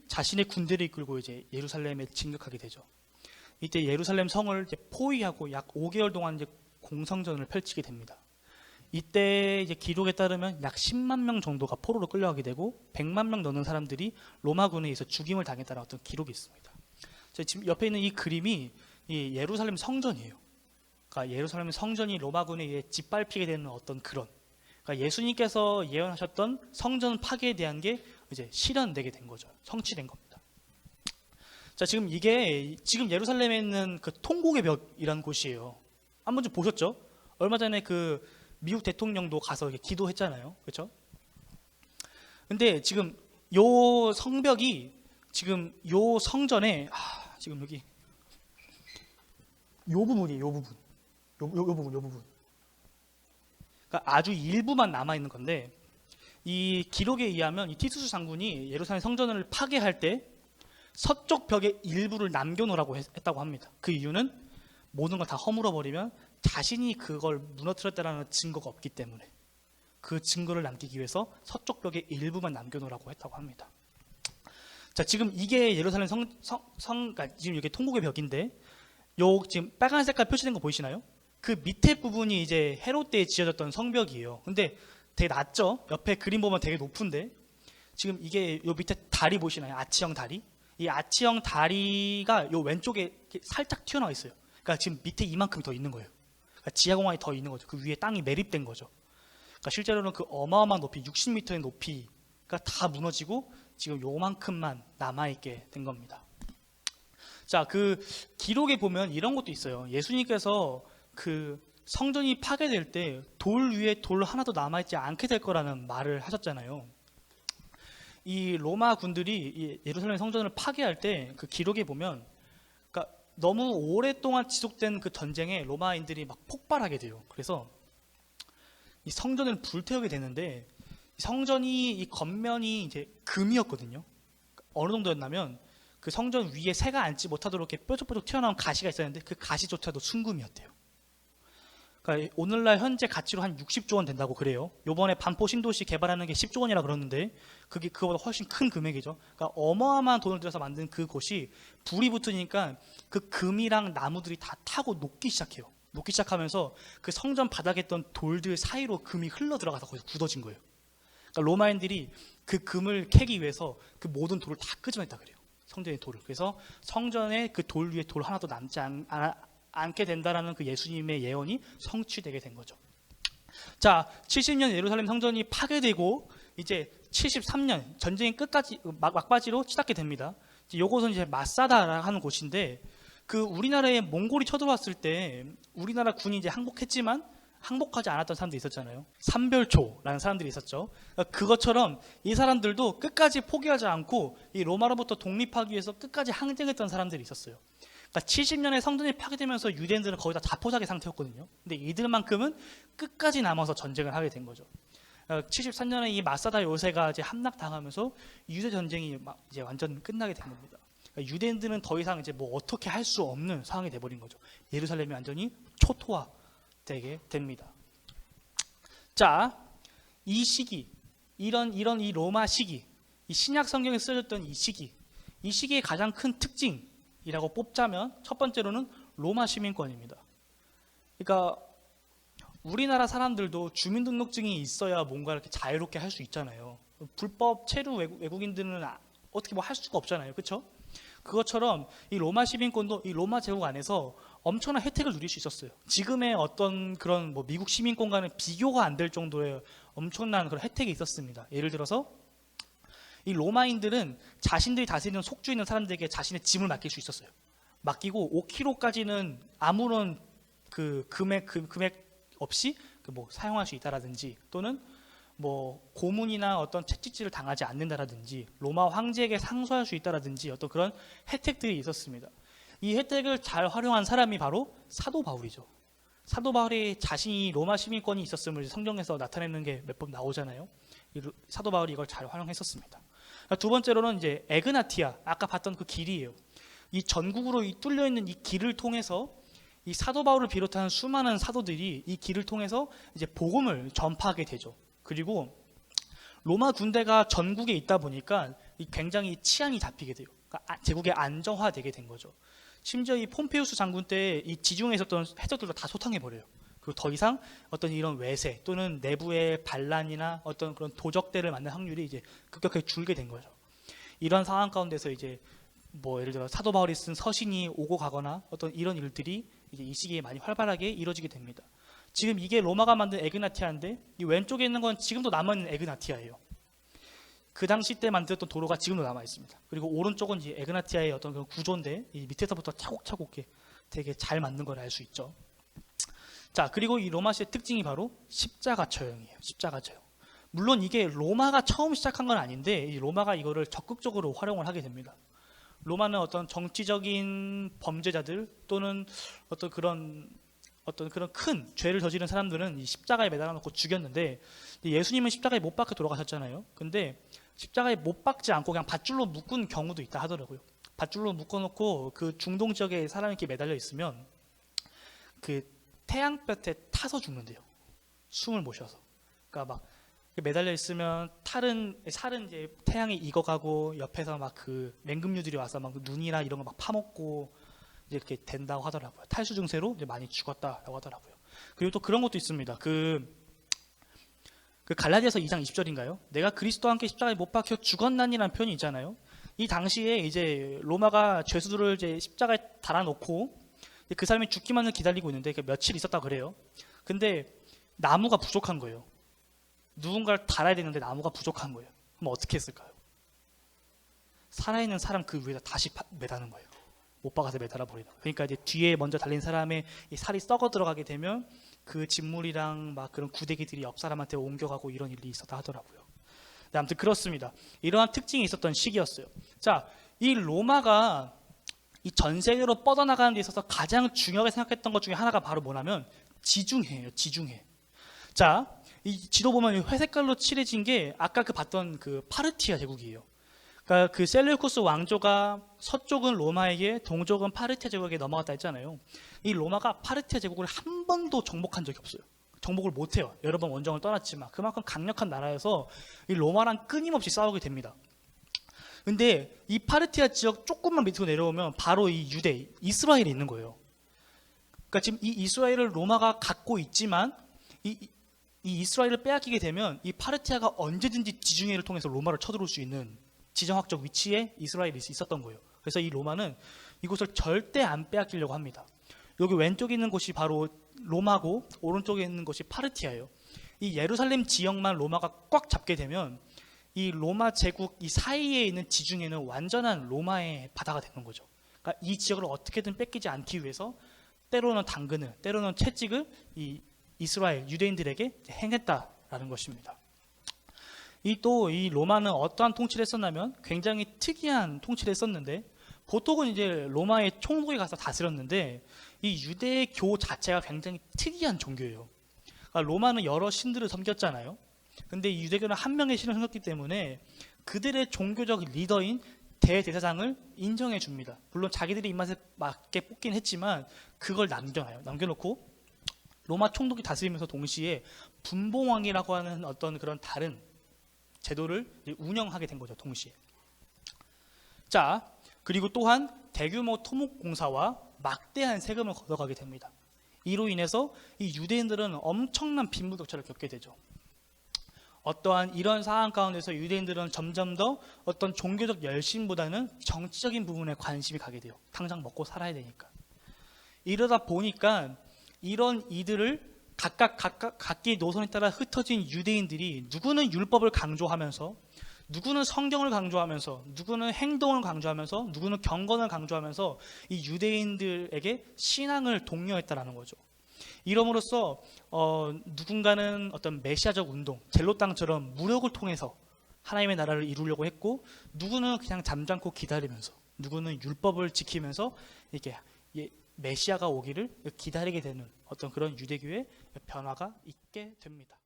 자신의 군대를 이끌고 이제 예루살렘에 진격하게 되죠. 이때 예루살렘 성을 이제 포위하고 약 5개월 동안 이제 공성전을 펼치게 됩니다. 이때 이제 기록에 따르면 약 10만 명 정도가 포로로 끌려가게 되고 100만 명 넘는 사람들이 로마군에 의해서 죽임을 당했다는 어떤 기록이 있습니다. 지금 옆에 있는 이 그림이 이 예루살렘 성전이에요. 그러니까 예루살렘 성전이 로마군에 의해 짓밟히게 되는 어떤 그런, 그러니까 예수님께서 예언하셨던 성전 파괴에 대한 게 이제 실현되게 된 거죠. 성취된 겁니다. 자, 지금 이게 지금 예루살렘에 있는 그 통곡의 벽이라는 곳이에요. 한번 좀 보셨죠? 얼마 전에 그 미국 대통령도 가서 기도했잖아요. 그렇죠? 근데 지금 요 성벽이 지금 요 성전에 지금 여기 요 부분이에요. 요 부분. 요 부분. 그러니까 아주 일부만 남아 있는 건데, 이 기록에 의하면 이 티투스 장군이 예루살렘 성전을 파괴할 때 서쪽 벽의 일부를 남겨놓으라고 했다고 합니다. 그 이유는 모든 걸 다 허물어 버리면 자신이 그걸 무너뜨렸다는 증거가 없기 때문에 그 증거를 남기기 위해서 서쪽 벽의 일부만 남겨놓으라고 했다고 합니다. 자, 지금 이게 예루살렘 그러니까 지금 이게 통곡의 벽인데, 요 지금 빨간 색깔 표시된 거 보이시나요? 그 밑에 부분이 이제 헤롯 때에 지어졌던 성벽이에요. 근데 되게 낮죠? 옆에 그림 보면 되게 높은데, 지금 이게 요 밑에 다리 보시나요? 아치형 다리? 이 아치형 다리가 요 왼쪽에 이렇게 살짝 튀어나와 있어요. 그러니까 지금 밑에 이만큼이 더 있는 거예요. 그러니까 지하 공간이 더 있는 거죠. 그 위에 땅이 매립된 거죠. 그러니까 실제로는 그 어마어마한 높이, 60m의 높이가 다 무너지고 지금 요만큼만 남아있게 된 겁니다. 자, 그 기록에 보면 이런 것도 있어요. 예수님께서 그 성전이 파괴될 때 돌 위에 돌 하나도 남아있지 않게 될 거라는 말을 하셨잖아요. 이 로마 군들이 이 예루살렘 성전을 파괴할 때 그 기록에 보면, 그러니까 너무 오랫동안 지속된 그 전쟁에 로마인들이 막 폭발하게 돼요. 그래서 이 성전을 불태우게 되는데, 성전이 이 겉면이 이제 금이었거든요. 어느 정도였냐면 그 성전 위에 새가 앉지 못하도록 이렇게 뾰족뾰족 튀어나온 가시가 있었는데 그 가시조차도 순금이었대요. 그러니까 오늘날 현재 가치로 한 60조 원 된다고 그래요. 요번에 반포 신도시 개발하는 게 10조 원이라 그러는데 그게 그거보다 훨씬 큰 금액이죠. 그러니까 어마어마한 돈을 들여서 만든 그곳이 불이 붙으니까 그 금이랑 나무들이 다 타고 녹기 시작해요. 녹기 시작하면서 그 성전 바닥에 있던 돌들 사이로 금이 흘러 들어가서 거기서 굳어진 거예요. 그러니까 로마인들이 그 금을 캐기 위해서 그 모든 돌을 다 끄집어냈다 그래요. 성전의 돌을. 그래서 성전에 그 돌 위에 돌 하나도 남지 않게 된다라는 그 예수님의 예언이 성취되게 된 거죠. 자, 70년 예루살렘 성전이 파괴되고 이제 73년 전쟁이 끝까지 막바지로 치닫게 됩니다. 이것은 이제 마사다라고 하는 곳인데, 그 우리나라에 몽골이 쳐들어왔을 때 우리나라 군이 이제 항복했지만 항복하지 않았던 사람들이 있었잖아요. 삼별초라는 사람들이 있었죠. 그것처럼 이 사람들도 끝까지 포기하지 않고 이 로마로부터 독립하기 위해서 끝까지 항쟁했던 사람들이 있었어요. 그러니까 70년에 성전이 파괴되면서 유대인들은 거의 다 자포자기 상태였거든요. 근데 이들만큼은 끝까지 남아서 전쟁을 하게 된 거죠. 73년에 이 마사다 요새가 이제 함락당하면서 유대 전쟁이 이제 완전 끝나게 된 겁니다. 그러니까 유대인들은 더 이상 이제 뭐 어떻게 할 수 없는 상황이 돼버린 거죠. 예루살렘이 완전히 초토화되게 됩니다. 자, 이 시기, 이런 이 로마 시기, 이 신약 성경에 쓰여졌던 이 시기의 가장 큰 특징이라고 뽑자면 첫 번째로는 로마 시민권입니다. 그러니까 우리나라 사람들도 주민등록증이 있어야 뭔가 이렇게 자유롭게 할 수 있잖아요. 불법 체류 외국인들은 어떻게 뭐 할 수가 없잖아요. 그렇죠? 그것처럼 이 로마 시민권도 이 로마 제국 안에서 엄청난 혜택을 누릴 수 있었어요. 지금의 어떤 그런 뭐 미국 시민권과는 비교가 안 될 정도의 엄청난 그런 혜택이 있었습니다. 예를 들어서 이 로마인들은 자신들이 다스리는 속주 있는 사람들에게 자신의 짐을 맡길 수 있었어요. 맡기고 5kg까지는 아무런 그 금액 없이 뭐 사용할 수 있다라든지, 또는 뭐 고문이나 어떤 채찍질을 당하지 않는다라든지, 로마 황제에게 상소할 수 있다라든지 어떤 그런 혜택들이 있었습니다. 이 혜택을 잘 활용한 사람이 바로 사도 바울이죠. 사도 바울이 자신이 로마 시민권이 있었음을 성경에서 나타내는 게 몇 번 나오잖아요. 사도 바울이 이걸 잘 활용했었습니다. 두 번째로는 이제 에그나티아, 아까 봤던 그 길이에요. 이 전국으로 뚫려 있는 이 길을 통해서 이 사도 바울을 비롯한 수많은 사도들이 이 길을 통해서 이제 복음을 전파하게 되죠. 그리고 로마 군대가 전국에 있다 보니까 굉장히 치안이 잡히게 돼요. 그러니까 제국이 안정화되게 된 거죠. 심지어 이 폼페우스 장군 때 이 지중해에 있었던 해적들도 다 소탕해 버려요. 그리고 더 이상 어떤 이런 외세 또는 내부의 반란이나 어떤 그런 도적대를 만날 확률이 이제 급격하게 줄게 된 거죠. 이런 상황 가운데서 이제 뭐 예를 들어 사도 바울이 쓴 서신이 오고 가거나 어떤 이런 일들이 이제 이 시기에 많이 활발하게 이루어지게 됩니다. 지금 이게 로마가 만든 에그나티아인데 이 왼쪽에 있는 건 지금도 남아있는 에그나티아예요. 그 당시 때 만들었던 도로가 지금도 남아 있습니다. 그리고 오른쪽은 이제 에그나티아의 어떤 그런 구조인데 이 밑에서부터 차곡차곡 되게 잘 만든 걸 알 수 있죠. 자, 그리고 이 로마시의 특징이 바로 십자가 처형이에요. 십자가 처형. 물론 이게 로마가 처음 시작한 건 아닌데 이 로마가 이거를 적극적으로 활용을 하게 됩니다. 로마는 어떤 정치적인 범죄자들 또는 어떤 그런 큰 죄를 저지른 사람들은 이 십자가에 매달아 놓고 죽였는데, 예수님은 십자가에 못 박혀 돌아가셨잖아요. 근데 십자가에 못 박지 않고 그냥 밧줄로 묶은 경우도 있다 하더라고요. 밧줄로 묶어놓고 그 중동 지역에 사람이 이렇게 매달려 있으면 그 태양볕에 타서 죽는데요. 숨을 못 쉬어서. 그러니까 막 매달려 있으면 살은 이제 태양에 익어가고 옆에서 막 그 맹금류들이 와서 막 눈이나 이런 거 막 파먹고 이제 이렇게 된다고 하더라고요. 탈수 증세로 이제 많이 죽었다라고 하더라고요. 그리고 또 그런 것도 있습니다. 그 갈라디아서 2장 20절인가요? 내가 그리스도와 함께 십자가에 못 박혀 죽었나니라는 표현이 있잖아요. 이 당시에 이제 로마가 죄수들을 이제 십자가에 달아놓고 그 사람이 죽기만을 기다리고 있는데 며칠 있었다 그래요. 근데 나무가 부족한 거예요. 누군가를 달아야 되는데 나무가 부족한 거예요. 그럼 어떻게 했을까요? 살아있는 사람 그 위에다 다시 매다는 거예요. 못 박아서 매달아 버리는 거예요. 그러니까 이제 뒤에 먼저 달린 사람의 이 살이 썩어 들어가게 되면 그 진물이랑 막 그런 구데기들이 옆 사람한테 옮겨가고 이런 일이 있었다 하더라고요. 네, 아무튼 그렇습니다. 이러한 특징이 있었던 시기였어요. 자, 이 로마가 이 전 세계로 뻗어나가는 데 있어서 가장 중요하게 생각했던 것 중에 하나가 바로 뭐냐면 지중해예요. 지중해. 자, 이 지도 보면 회색깔로 칠해진 게 아까 그 봤던 그 파르티아 제국이에요. 그러니까 그 셀레우쿠스 왕조가 서쪽은 로마에게, 동쪽은 파르티아 제국에게 넘어갔다 했잖아요. 이 로마가 파르티아 제국을 한 번도 정복한 적이 없어요. 정복을 못해요. 여러 번 원정을 떠났지만 그만큼 강력한 나라여서 이 로마랑 끊임없이 싸우게 됩니다. 근데 이 파르티아 지역 조금만 밑으로 내려오면 바로 이 유대, 이스라엘이 있는 거예요. 그러니까 지금 이 이스라엘을 로마가 갖고 있지만 이 이스라엘을 빼앗기게 되면 이 파르티아가 언제든지 지중해를 통해서 로마를 쳐들어올 수 있는 지정학적 위치에 이스라엘이 있었던 거예요. 그래서 이 로마는 이곳을 절대 안 빼앗기려고 합니다. 여기 왼쪽에 있는 곳이 바로 로마고 오른쪽에 있는 곳이 파르티아예요. 이 예루살렘 지역만 로마가 꽉 잡게 되면 이 로마 제국 이 사이에 있는 지중해는 완전한 로마의 바다가 되는 거죠. 그러니까 이 지역을 어떻게든 뺏기지 않기 위해서 때로는 당근을, 때로는 채찍을 이 이스라엘 유대인들에게 행했다라는 것입니다. 이 로마는 어떠한 통치를 했었냐면 굉장히 특이한 통치를 했었는데 보통은 이제 로마의 총독이 가서 다스렸는데 이 유대교 자체가 굉장히 특이한 종교예요. 그러니까 로마는 여러 신들을 섬겼잖아요. 근데 이 유대교는 한 명의 신을 섬겼기 때문에 그들의 종교적 리더인 대제사장을 인정해 줍니다. 물론 자기들의 입맛에 맞게 뽑긴 했지만 그걸 남겨놓고 로마 총독이 다스리면서 동시에 분봉왕이라고 하는 어떤 그런 다른 제도를 운영하게 된 거죠. 동시에. 자, 그리고 또한 대규모 토목공사와 막대한 세금을 걷어가게 됩니다. 이로 인해서 이 유대인들은 엄청난 빈부격차를 겪게 되죠. 어떠한 이런 상황 가운데서 유대인들은 점점 더 어떤 종교적 열심보다는 정치적인 부분에 관심이 가게 돼요. 당장 먹고 살아야 되니까. 이러다 보니까 이런 이들을 각기 노선에 따라 흩어진 유대인들이 누구는 율법을 강조하면서 누구는 성경을 강조하면서 누구는 행동을 강조하면서 누구는 경건을 강조하면서 이 유대인들에게 신앙을 독려했다라는 거죠. 이럼으로써 누군가는 어떤 메시아적 운동, 젤로 땅처럼 무력을 통해서 하나님의 나라를 이루려고 했고 누구는 그냥 잠잠고 기다리면서 누구는 율법을 지키면서 이렇게 메시아가 오기를 기다리게 되는 어떤 그런 유대교의 변화가 있게 됩니다.